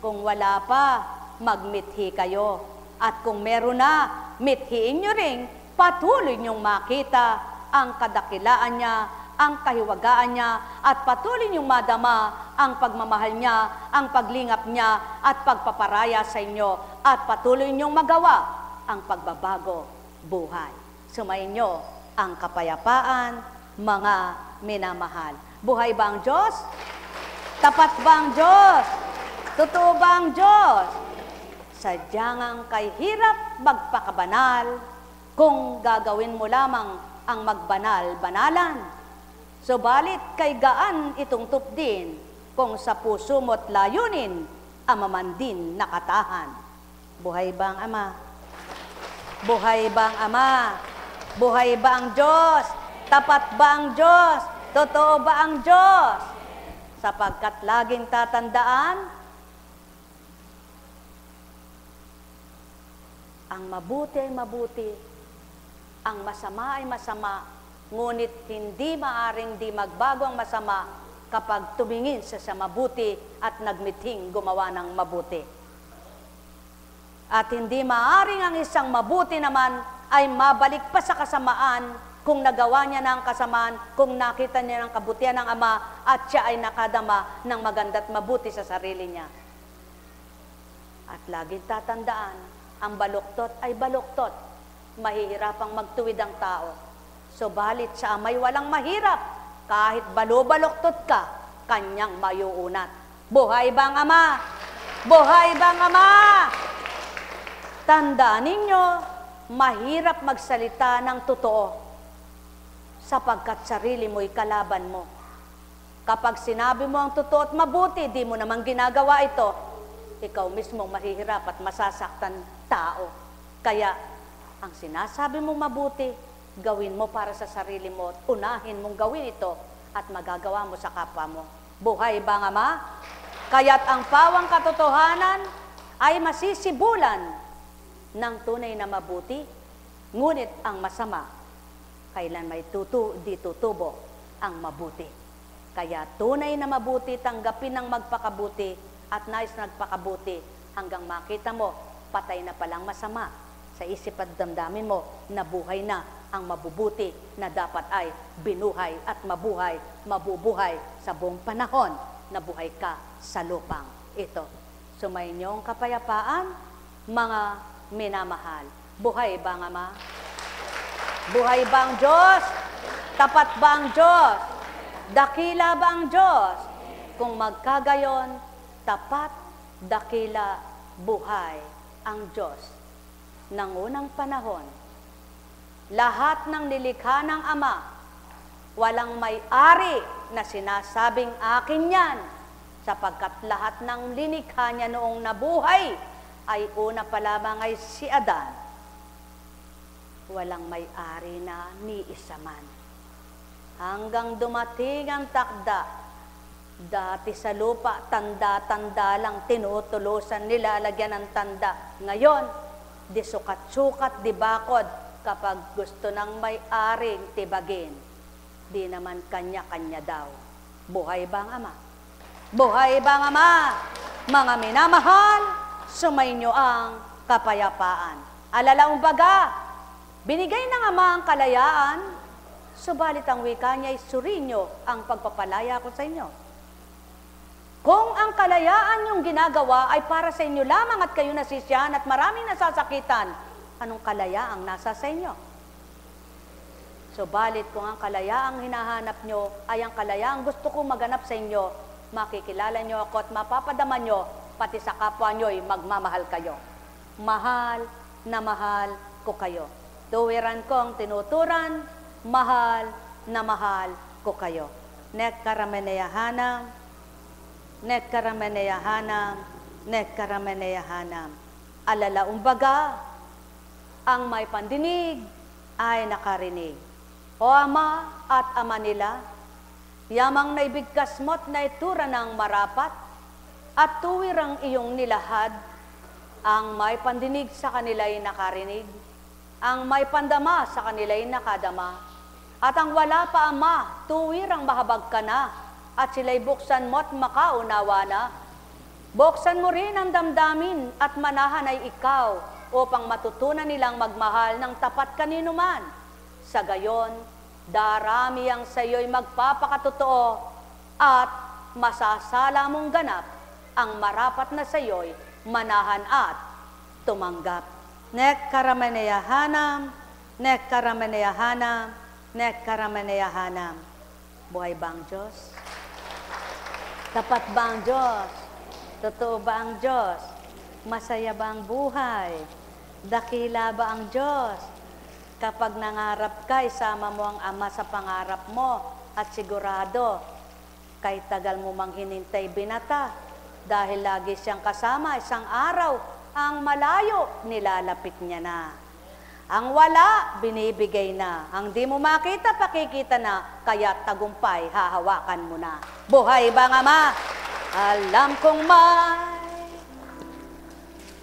Kung wala pa, magmithi kayo. At kung meron na, mithiin nyo ring patuloy nyong makita ang kadakilaan niya, ang kahiwagaan niya, at patuloy nyong madama ang pagmamahal niya, ang paglingap niya, at pagpaparaya sa inyo, at patuloy nyong magawa ang pagbabago buhay. Sumayin nyo ang kapayapaan, mga minamahal. Buhay ba ang Diyos? Tapat ba ang Diyos? Totoo ba ang Diyos? Sadyang ang kay hirap magpakabanal kung gagawin mo lamang ang magbanal-banalan. Subalit kay gaan itong tupdin kung sa puso mo't layunin ang mamandin nakatahan. Buhay ba ang Ama? Buhay ba ang Ama? Buhay ba ang Diyos? Tapat ba ang Diyos? Totoo ba ang Diyos? Sapagkat laging tatandaan, ang mabuti ay mabuti, ang masama ay masama, ngunit hindi maaring di magbago ang masama kapag tumingin sa mabuti at nagmithing gumawa ng mabuti. At hindi maaring ang isang mabuti naman ay mabalik pa sa kasamaan kung nagawa niya ng kasamaan, kung nakita niya ng kabutihan ng Ama at siya ay nakadama ng maganda at mabuti sa sarili niya. At laging tatandaan, ang baluktot ay baluktot. Mahihirapang magtuwid ang tao. Subalit sa Ama'y walang mahirap. Kahit baluktot ka, kanyang mayuunat. Buhay ba ang Ama? Buhay ba ang Ama? Tandaan ninyo, mahirap magsalita ng totoo sapagkat sarili mo'y kalaban mo. Kapag sinabi mo ang totoo at mabuti, di mo naman ginagawa ito, ikaw mismo mahihirap at masasaktan tao. Kaya, ang sinasabi mong mabuti, gawin mo para sa sarili mo at unahin mong gawin ito at magagawa mo sa kapwa mo. Buhay ba ang Ama? Kaya't ang pawang katotohanan ay masisibulan ng tunay na mabuti, ngunit ang masama, kailan may di tutubo ang mabuti. Kaya tunay na mabuti, tanggapin ng magpakabuti at nais nagpakabuti hanggang makita mo, patay na palang masama sa isip at damdamin mo, nabuhay na ang mabubuti na dapat ay binuhay at mabubuhay sa buong panahon na buhay ka sa lupang ito. Sumayin niyo ang kapayapaan, mga minamahal. Buhay ba ang Ama? Buhay ba ang Diyos? Tapat ba ang Diyos? Dakila ba ang Diyos? Kung magkagayon, tapat, dakila, buhay ang Diyos ng unang panahon. Lahat ng nilikha ng Ama, walang may-ari na sinasabing akin yan, sapagkat lahat ng linikha niya noong nabuhay ay una pa lamang ay si Adan. Walang may-ari na ni isa man. Hanggang dumating ang takda, dati sa lupa, tanda-tanda lang, tinutulusan, nilalagyan ng tanda. Ngayon, di sukat-sukat, di bakod, kapag gusto ng may-aring tibagin, di naman kanya-kanya daw. Buhay bang Ama? Buhay bang Ama? Mga minamahal, sumainyo ang kapayapaan. Alalaumbaga, binigay ng Ama ang kalayaan, subalit ang wika niya ay surinyo ang pagpapalaya ko sa inyo. Kung ang kalayaan yung ginagawa ay para sa inyo lamang at kayo nasisiyahan at maraming nasasakitan, anong kalayaang nasa sa inyo? Subalit kung ang kalayaang hinahanap nyo ay ang kalayaang gusto kong maganap sa inyo, makikilala nyo ako at mapapadama nyo, pati sa kapwa nyo'y magmamahal kayo. Mahal na mahal ko kayo. Tuwiran kong tinuturan, mahal na mahal ko kayo. Nekkarameneyahanam, nekkarameneyahanam, nekkarameneyahanam. Alalaumbaga, ang may pandinig ay nakarinig. O Ama at Ama nila, yamang naibigkas mo't naitura ng marapat, at tuwirang iyong nilahad, ang may pandinig sa kanila'y nakarinig, ang may pandama sa kanila'y nakadama, at ang wala pa Ama, tuwirang mahabag ka na, at sila'y buksan mo't makaunawa na. Buksan mo rin ang damdamin at manahan ay ikaw, upang matutunan nilang magmahal ng tapat kanino man. Sa gayon, darami ang sa iyo'y magpapakatotoo at masasala mong ganap ang marapat na sa iyo'y manahan at tumanggap. Nekkarameneyahanam, nekkarameneyahanam, nekkarameneyahanam. Buhay ba ang Diyos? Tapat ba ang Diyos? Totoo ba ang Diyos? Masaya ba ang buhay? Dakila ba ang Diyos? Kapag nangarap ka, isama mo ang Ama sa pangarap mo at sigurado, kahit tagal mo mang hinintay binata, dahil lagi siyang kasama, isang araw, ang malayo, nilalapit niya na. Ang wala, binibigay na. Ang di mo makita, pakikita na, kaya tagumpay, hahawakan mo na. Buhay ba ang Ama? Alam kong may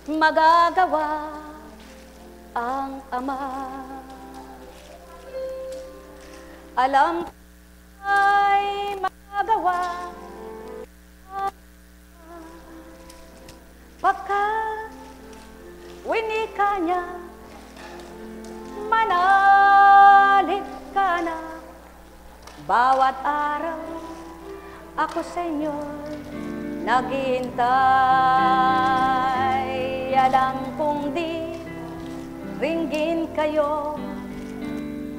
magagawa ang Ama. Alam ay magagawa pagkat winika niya, manalig ka na. Bawat araw ako sa inyo naghihintay. Alam kong di ringgin kayo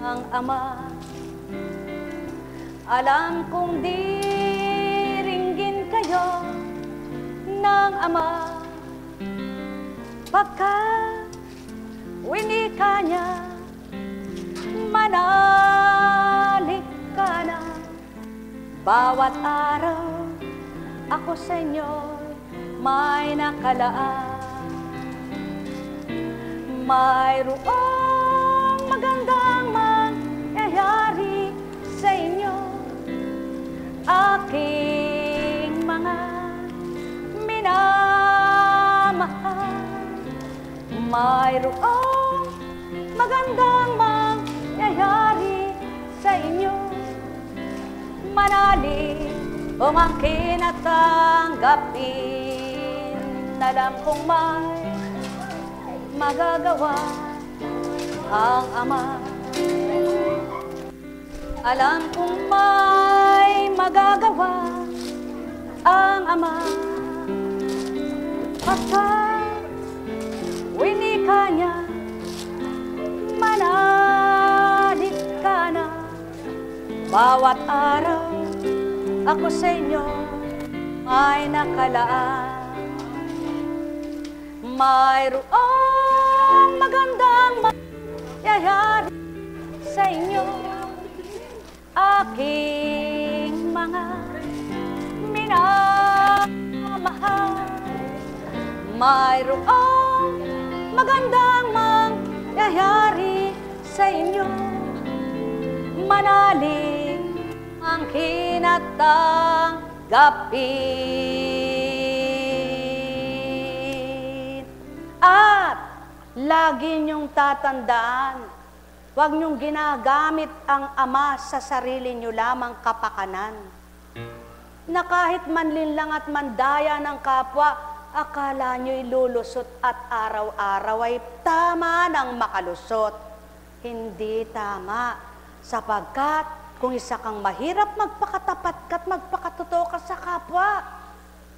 ang Ama. Alam kong di ringgin kayo ng Ama, pagkat winika niya, manalig ka na. Bawat araw ako sa inyo may nakalaan. Mayroong magandang mangyayari sa inyo, aking mga minamahal. Mayroong magandang mangyayari sa inyo, manalig o aking natanggapin. Alam kong may magagawa ang Ama. Alam kong may magagawa ang Ama. Pagkat winika niya, manalig ka na. Bawat araw ako sa inyo ay nakalaan. mayroong magandang mangyayari sa inyo, aking mga minamahal. Mayroong magandang mangyayari sa inyo, manalig ang kinatanggapin. At lagi niyong tatandaan, huwag niyong ginagamit ang Ama sa sarili niyo lamang kapakanan. Na kahit manlinlang at mandaya ng kapwa, akala niyo ilulusot at araw-araw ay tama ng makalusot. Hindi tama, sapagkat kung isa kang mahirap, magpakatapat ka at magpakatotoo ka sa kapwa.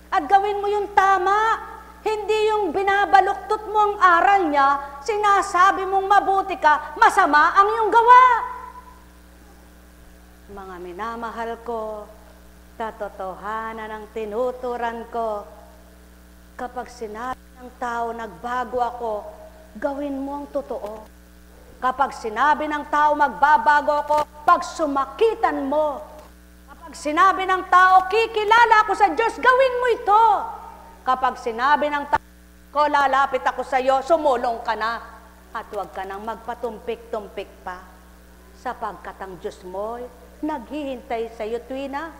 At gawin mo yung tama, hindi yung binabaluktot mo ang aral niya, sinasabi mong mabuti ka, masama ang iyong gawa. Mga minamahal ko, katotohanan ang tinuturan ko. Kapag sinabi ng tao, nagbago ako, gawin mo ang totoo. Kapag sinabi ng tao, magbabago ako, pag sumakitan mo. Kapag sinabi ng tao, kikilala ako sa Diyos, gawin mo ito. Kapag sinabi ng tao, ko lalapit ako sa iyo, sumulong ka na. At huwag ka nang magpatumpik-tumpik pa. Sapagkat ang Diyos mo naghihintay sa iyo, Twina.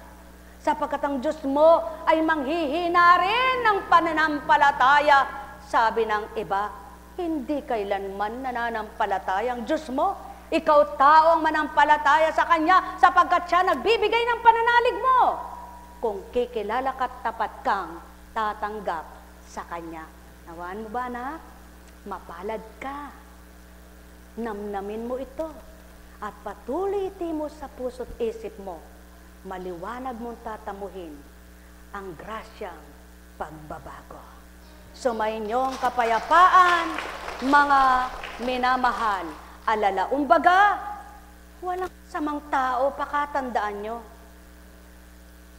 Sapagkat ang Diyos mo ay manghihina rin ng pananampalataya. Sabi ng iba, hindi kailanman nananampalataya ang Diyos mo. Ikaw tao ang manampalataya sa Kanya sapagkat Siya nagbibigay ng pananalig mo. Kung kikilala ka't tapat kang tatanggap sa Kanya. Nawaan mo ba, anak? Mapalad ka. Namnamin mo ito. At patuloy mo sa puso't isip mo. Maliwanag mong tatamuhin ang grasyang pagbabago. Sumayinyong kapayapaan, mga minamahal. Alala, umbaga, walang samang tao, pakatandaan nyo.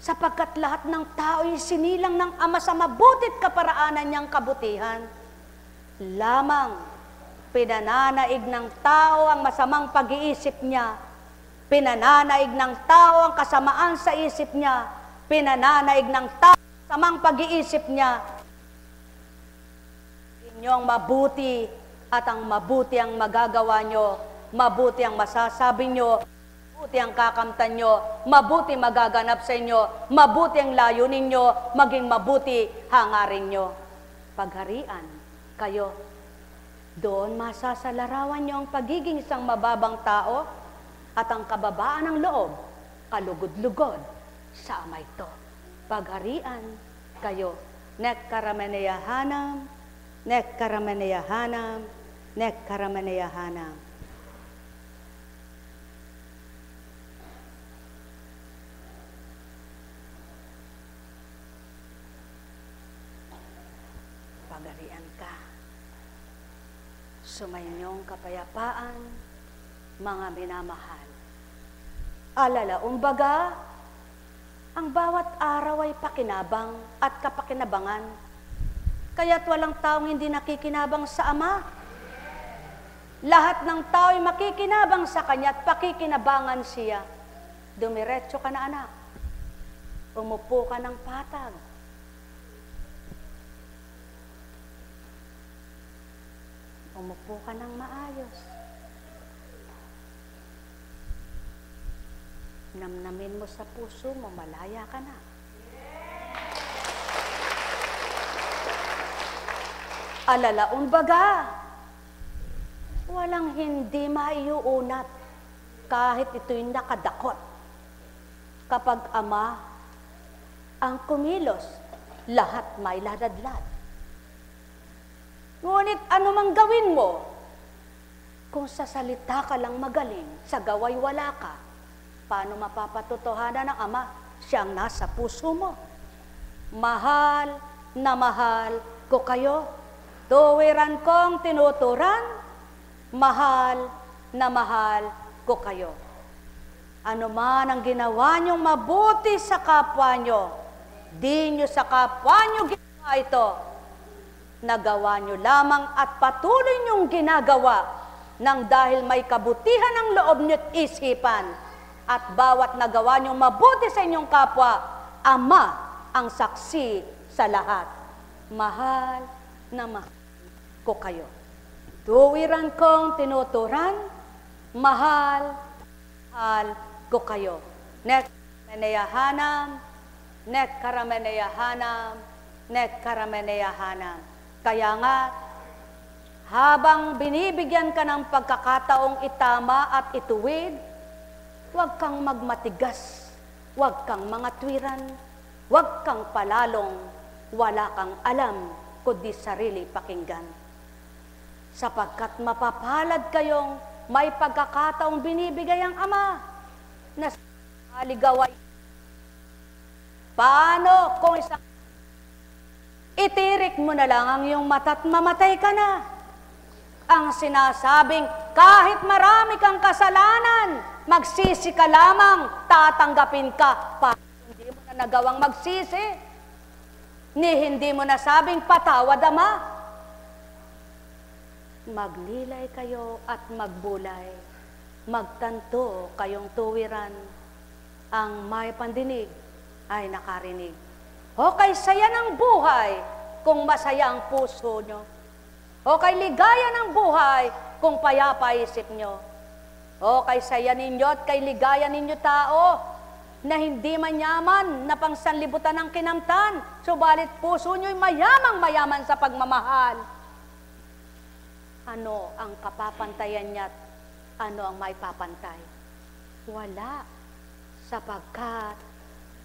Sapagkat lahat ng tao ay sinilang ng Ama sa mabutit kaparaanan niyang kabutihan. Lamang, pinananaig ng tao ang masamang pag-iisip niya. Pinananaig ng tao ang kasamaan sa isip niya. Pinananaig ng tao ang masamang pag-iisip niya. Inyong mabuti at ang mabuti ang magagawa nyo, mabuti ang masasabi nyo, mabuti ang kakamtan nyo, mabuti magaganap sa inyo, mabuti ang layunin nyo, maging mabuti hangarin nyo. Pagharian kayo, doon masasalarawan nyo ang pagiging isang mababang tao at ang kababaan ng loob, kalugod-lugod sa Ama ito. Pagharian kayo, nek karamaneyahanam, nek karamaneyahanam, nek karamaneyahanam. Pagarian ka. Sumayinyong kapayapaan, mga minamahal. Alala, umbaga, ang bawat araw ay pakinabang at kapakinabangan. Kaya't walang taong hindi nakikinabang sa Ama. Lahat ng tao ay makikinabang sa Kanya at pakikinabangan siya. Dumiretso ka na, anak. Umupo ka ng patag. Umupo ka ng maayos. Namnamin mo sa puso mo, malaya ka na. Alalaon baga, walang hindi maiuunat kahit ito'y nakadakot. Kapag Ama ang kumilos, lahat may ladadlad. Ngunit anumang gawin mo, kung sa salita ka lang magaling, sa gaway wala ka, paano mapapatotohanan ng Ama? Siyang nasa puso mo. Mahal na mahal ko kayo. Tuwiran kong tinuturan, mahal na mahal ko kayo. Ano man ang ginawa niyong mabuti sa kapwa niyo, di niyo sa kapwa niyo ginawa ito. Nagawa nyo lamang at patuloy nyong ginagawa nang dahil may kabutihan ang loob nyo't isipan at bawat nagawa nyong mabuti sa inyong kapwa, Ama ang saksi sa lahat. Mahal na mahal ko kayo. Tuwiran kong tinuturan, mahal ko kayo. Nek karameneyahanam, nek karameneyahanam, nek karameneyahanam. Kaya nga, habang binibigyan ka ng pagkakataong itama at ituwid, huwag kang magmatigas, huwag kang mangatwiran, huwag kang palalong, wala kang alam, kundi sarili pakinggan. Sapagkat mapapalad kayong may pagkakataong binibigay ang Ama na haligaway. Paano kung isang itirik mo na lang ang iyong mata't mamatay ka na? Ang sinasabing, kahit marami kang kasalanan, magsisi ka lamang, tatanggapin ka. Hindi mo na nagawang magsisi. Hindi mo na sabing patawad, Ama. Maglilay kayo at magbulay. Magtanto kayong tuwiran. Ang may pandinig ay nakarinig. O kay saya ng buhay kung masaya ang puso nyo. O kay ligaya ng buhay kung payapa isip nyo. O kay saya ninyo at kay ligaya ninyo tao na hindi manyaman na pangsanlibutan ng kinamtan, subalit puso nyo'y mayamang-mayaman sa pagmamahal. Ano ang kapapantayan niya at ano ang maipapantay? Wala, sapagkat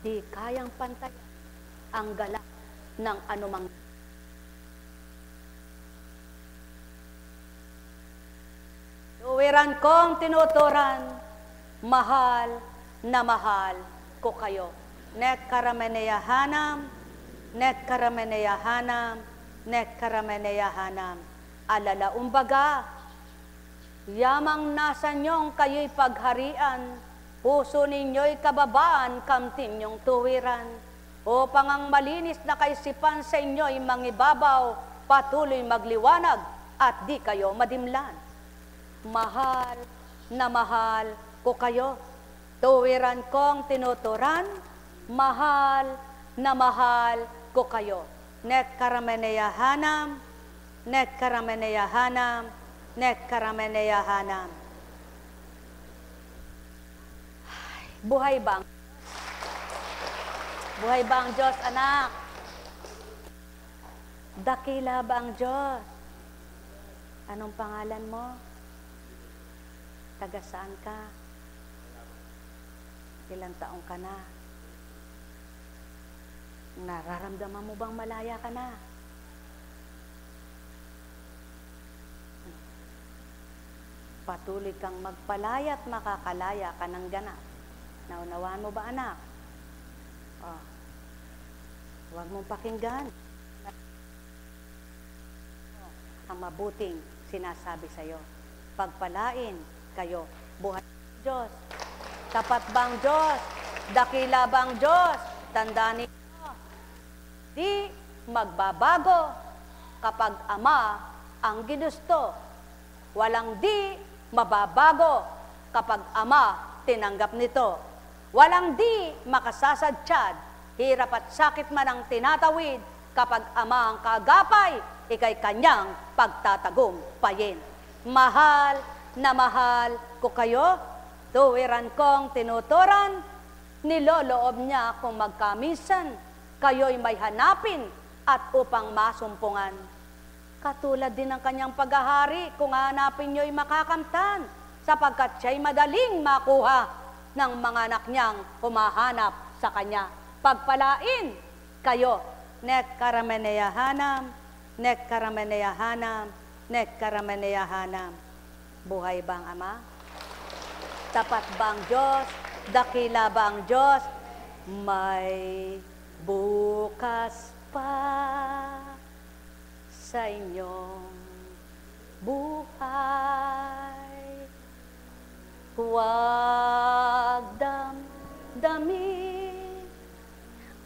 di kayang pantayan ang galak ng anumang. Tuwiran kong tinuturan, mahal na mahal ko kayo. Nek karameneyahanam, nek karameneyahanam, nek karameneyahanam. Alala umbaga, yamang nasa nyong kayo'y pagharian, puso ninyo'y kababaan, kamtin nyong tuwiran. Upang ang malinis na kaisipan sa inyo'y mangibabaw, patuloy magliwanag at di kayo madimlan. Mahal na mahal ko kayo. Tuwiran kong tinuturan, mahal na mahal ko kayo. Nek karameneyahanam, nek karameneyahanam, nek karameneyahanam. Buhay bang? Buhay ba ang Diyos, anak? Dakila ba ang Diyos? Anong pangalan mo? Taga saan ka? Ilang taong ka na? Nararamdaman mo bang malaya ka na? Patuloy kang magpalaya at makakalaya ka ng ganap. Naunawaan mo ba, anak? Oh. Huwag mong pakinggan ang mabuting sinasabi sa iyo. Pagpalain kayo, buhay ng Diyos. Tapat bang Diyos? Dakila bang Diyos? Tandaan ninyo, di magbabago kapag Ama ang ginusto. Walang di mababago kapag Ama tinanggap nito. Walang di makasasadsyad, hirap at sakit man ang tinatawid, kapag Ama ang kagapay, ikay kanyang pagtatagumpayin. Mahal na mahal ko kayo, tuwiran kong tinuturan, niloloob niya kung magkamisan, kayo'y may hanapin at upang masumpungan. Katulad din ng kanyang paghahari kung hanapin niyo'y makakamtan, sapagkat siya'y madaling makuha ng mga anak niyang humahanap sa kanya. Pagpalain kayo. Nek karameneyahanam, nek karameneyahanam, nek karameneyahanam. Buhay bang Ama? Tapat bang Diyos? Dakila bang Diyos? May bukas pa sa inyong buhay. Huwag damdamin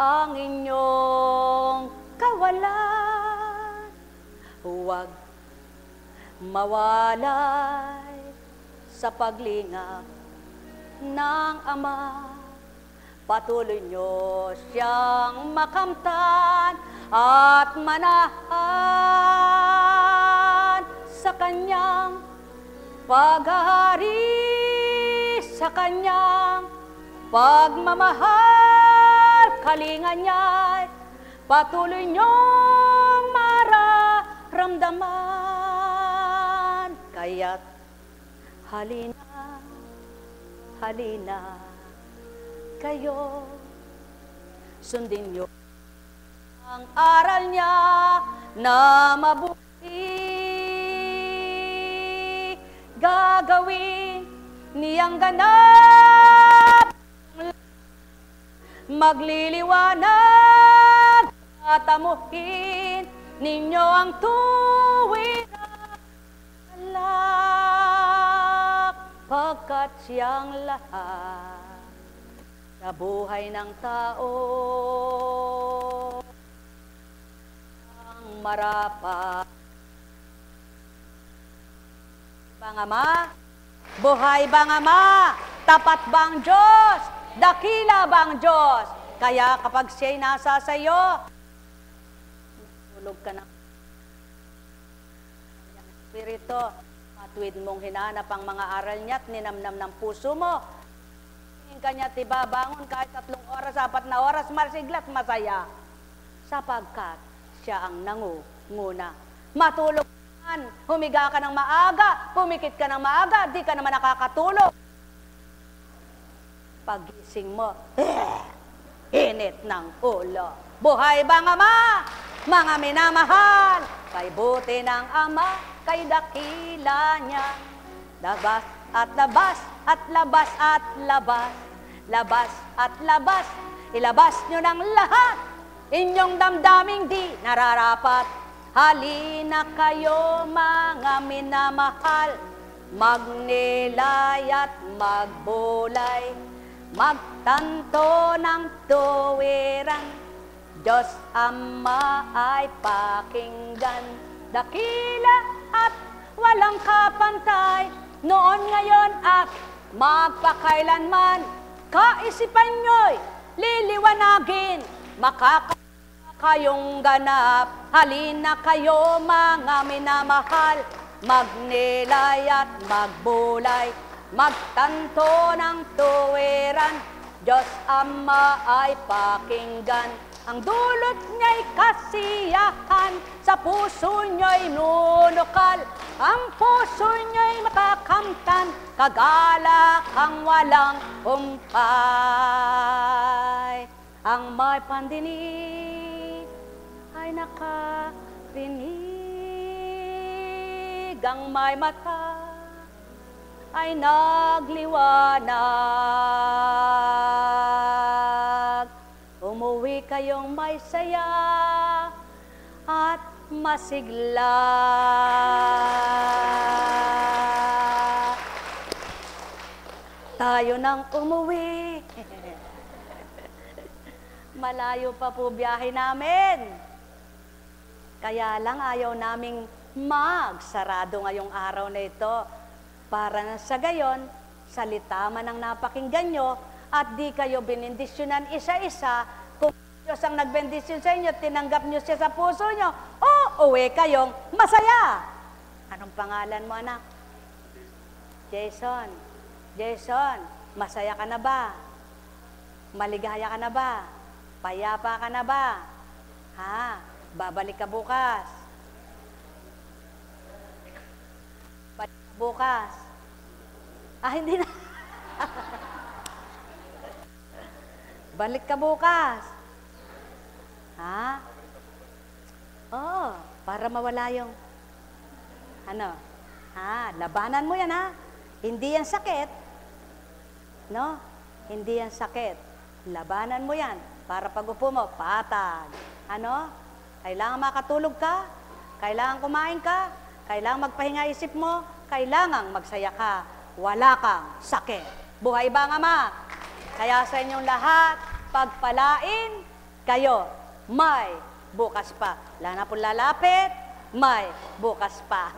ang inyong kawalan. mawalay sa paglingap ng Ama. Patuloy niyo siyang makamtan at manahan sa kanyang paghahari, sa kanyang pagmamahal. Kalingan niya'y patuloy niyong mararamdaman. Kaya't halina, halina kayo, sundin niyo ang aral niya na mabuti. Gagawin niyang ganap, magliliwanag at amuhin ninyo ang tuwirang alak, pagkat siyang lahat sa buhay ng tao ang marapat. Bang Ama, buhay bang Ama, tapat bang Diyos, dakila bang Diyos? Kaya kapag siya'y nasa sayo, tulog ka na. Espiritu, matuwid mong hinanap ang mga aral niya at ninamnam ng puso mo. Kanya tiba bangon kahit 3 oras, 4 na oras, masiglat, masaya. Sapagkat siya ang nangunguna. Matulog ka, humiga ka ng maaga, pumikit ka ng maaga, di ka naman nakakatulog. Pagising mo, init ng ulo. Buhay bang Ama, mga minamahal, kay buti ng Ama, kay dakila niya. Labas at labas at labas at labas. Labas at labas, ilabas nyo ng lahat, inyong damdaming di nararapat. Halina kayo mga minamahal, magnilay at magbulay, magtanto ng tuwiran, Diyos Ama ay pakinggan. Dakila at walang kapantay, noon, ngayon at magpakailanman. Kaisipan nyo'y liliwanagin, makakayong ganap. Halina kayo mga minamahal, magnilay at magbulay, magtanto ng tuwiran, Diyos Ama ay pakinggan. Ang dulot niya'y kasiyahan, sa puso niya'y nunukal, ang puso niya'y makakamtan, kagalakang walang humpay. Ang may pandinig ay nakarinig, ang may mata ay nagliwanag. Umuwi kayong may saya at masigla. Tayo nang umuwi. Malayo pa po biyahe namin. Kaya lang ayaw naming magsarado ngayong araw na ito. Para na sa gayon, salita man ang napakinggan nyo at di kayo benindisyonan isa-isa. Kung Diyos ang nagbendisyon sa inyo, tinanggap nyo siya sa puso nyo, o uwi kayong masaya. Anong pangalan mo, anak? Jason. Jason, masaya ka na ba? Maligaya ka na ba? Payapa ka na ba? Ha? Babalik ka bukas. Balik ka bukas. Hindi na. Balik ka bukas. Ha? Para mawala yung ano? Labanan mo yan, ha? Hindi yan sakit. No? Hindi yan sakit. Labanan mo yan. Para pag upo mo, patag. Ano? Kailangan makatulog ka. Kailangan kumain ka. Kailangan magpahinga isip mo. Kailangan magsaya ka. Wala kang sakit. Buhay bang Ama? Kaya sa inyong lahat, pagpalain kayo. May bukas pa. Wala na po lalapit, may bukas pa.